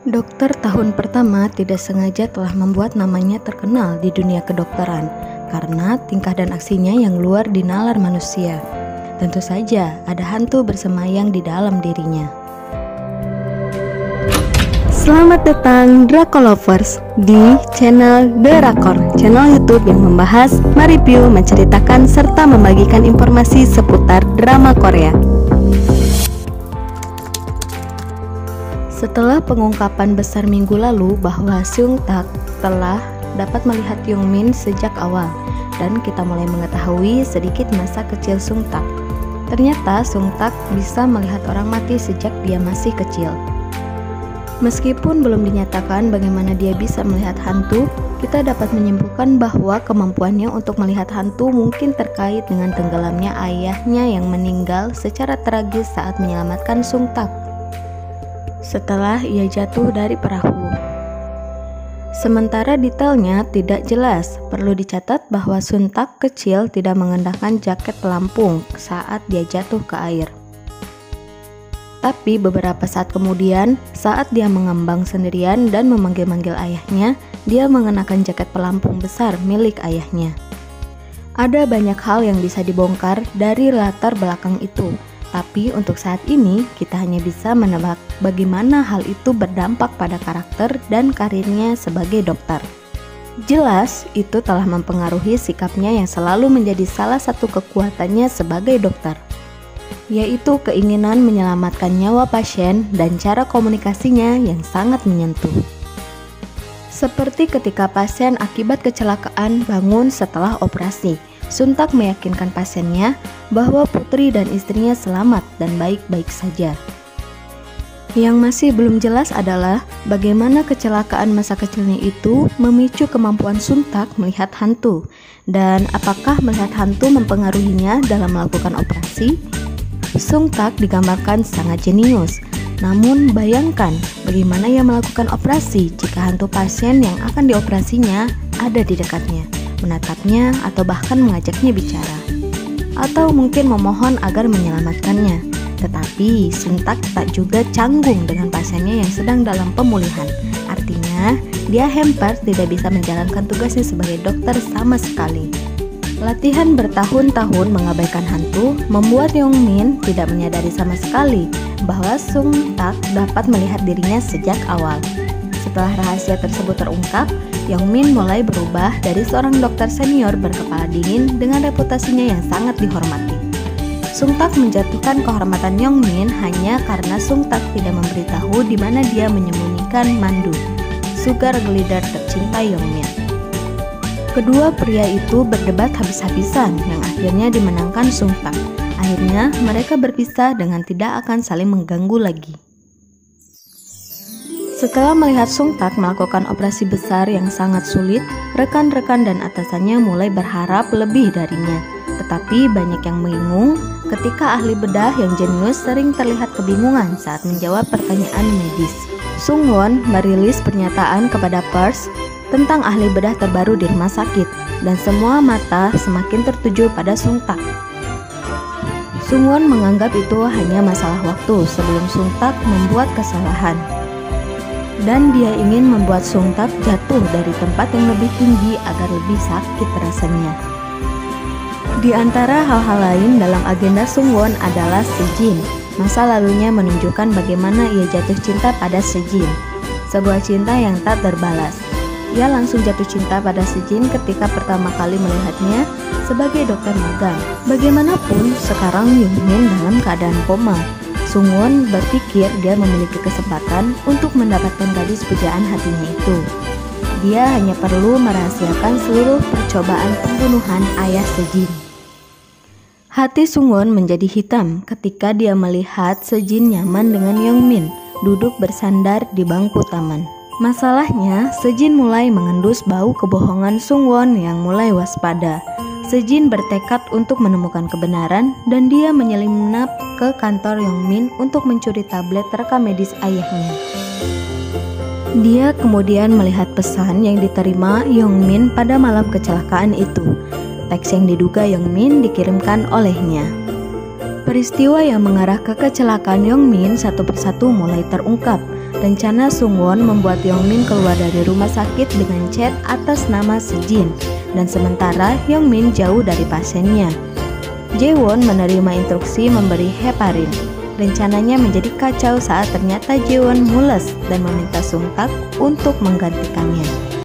Dokter tahun pertama tidak sengaja telah membuat namanya terkenal di dunia kedokteran karena tingkah dan aksinya yang luar di nalar manusia. Tentu saja ada hantu bersemayam di dalam dirinya. Selamat datang Dracolovers di channel The Rakor, channel YouTube yang membahas, mereview, menceritakan, serta membagikan informasi seputar drama Korea. Setelah pengungkapan besar minggu lalu bahwa Seung Tak telah dapat melihat Young Min sejak awal, dan kita mulai mengetahui sedikit masa kecil Seung Tak. Ternyata Seung Tak bisa melihat orang mati sejak dia masih kecil. Meskipun belum dinyatakan bagaimana dia bisa melihat hantu, kita dapat menyimpulkan bahwa kemampuannya untuk melihat hantu mungkin terkait dengan tenggelamnya ayahnya yang meninggal secara tragis saat menyelamatkan Seung Tak setelah ia jatuh dari perahu. Sementara detailnya tidak jelas, perlu dicatat bahwa Seung Tak kecil tidak mengenakan jaket pelampung saat dia jatuh ke air. Tapi beberapa saat kemudian, saat dia mengambang sendirian dan memanggil-manggil ayahnya, dia mengenakan jaket pelampung besar milik ayahnya. Ada banyak hal yang bisa dibongkar dari latar belakang itu, tapi untuk saat ini kita hanya bisa menebak bagaimana hal itu berdampak pada karakter dan karirnya sebagai dokter. Jelas, itu telah mempengaruhi sikapnya yang selalu menjadi salah satu kekuatannya sebagai dokter, yaitu keinginan menyelamatkan nyawa pasien dan cara komunikasinya yang sangat menyentuh. Seperti ketika pasien akibat kecelakaan bangun setelah operasi, Seung Tak meyakinkan pasiennya bahwa putri dan istrinya selamat dan baik-baik saja. Yang masih belum jelas adalah bagaimana kecelakaan masa kecilnya itu memicu kemampuan Seung Tak melihat hantu, dan apakah melihat hantu mempengaruhinya dalam melakukan operasi. Seung Tak digambarkan sangat jenius, namun bayangkan bagaimana ia melakukan operasi jika hantu pasien yang akan dioperasinya ada di dekatnya, menatapnya atau bahkan mengajaknya bicara, atau mungkin memohon agar menyelamatkannya. Tetapi Seung Tak tak juga canggung dengan pasiennya yang sedang dalam pemulihan. Artinya dia hampir tidak bisa menjalankan tugasnya sebagai dokter sama sekali. Latihan bertahun-tahun mengabaikan hantu membuat Young Min tidak menyadari sama sekali bahwa Seung Tak dapat melihat dirinya sejak awal. Setelah rahasia tersebut terungkap, Young Min mulai berubah dari seorang dokter senior berkepala dingin dengan reputasinya yang sangat dihormati. Seung Tak menjatuhkan kehormatan Young Min hanya karena Seung Tak tidak memberitahu di mana dia menyembunyikan Mandu, sugar glider tercinta Young Min. Kedua pria itu berdebat habis-habisan yang akhirnya dimenangkan Seung Tak. Akhirnya mereka berpisah dengan tidak akan saling mengganggu lagi. Setelah melihat Seung Tak melakukan operasi besar yang sangat sulit, rekan-rekan dan atasannya mulai berharap lebih darinya. Tetapi banyak yang bingung ketika ahli bedah yang jenius sering terlihat kebingungan saat menjawab pertanyaan medis. Sungwon merilis pernyataan kepada pers tentang ahli bedah terbaru di rumah sakit, dan semua mata semakin tertuju pada Seung Tak. Sungwon menganggap itu hanya masalah waktu sebelum Seung Tak membuat kesalahan, dan dia ingin membuat Seung Tak jatuh dari tempat yang lebih tinggi agar lebih sakit rasanya. Di antara hal-hal lain dalam agenda Sungwon adalah Sejin. Masa lalunya menunjukkan bagaimana ia jatuh cinta pada Sejin, sebuah cinta yang tak terbalas. Ia langsung jatuh cinta pada Sejin ketika pertama kali melihatnya sebagai dokter magang. Bagaimanapun, sekarang Young Min dalam keadaan koma. Sungwon berpikir dia memiliki kesempatan untuk mendapatkan gadis pujaan hatinya itu. Dia hanya perlu merahasiakan seluruh percobaan pembunuhan ayah Sejin. Hati Sungwon menjadi hitam ketika dia melihat Sejin nyaman dengan Young Min duduk bersandar di bangku taman. Masalahnya, Sejin mulai mengendus bau kebohongan Sungwon yang mulai waspada. Sejin bertekad untuk menemukan kebenaran dan dia menyelinap ke kantor Young Min untuk mencuri tablet rekam medis ayahnya. Dia kemudian melihat pesan yang diterima Young Min pada malam kecelakaan itu. Teks yang diduga Young Min dikirimkan olehnya. Peristiwa yang mengarah ke kecelakaan Young Min satu persatu mulai terungkap, Rencana Sungwon membuat Yongmin keluar dari rumah sakit dengan chat atas nama Sejin, dan sementara Yongmin jauh dari pasiennya. Jaewon menerima instruksi memberi heparin. Rencananya menjadi kacau saat ternyata Jaewon mules dan meminta Sungtak untuk menggantikannya.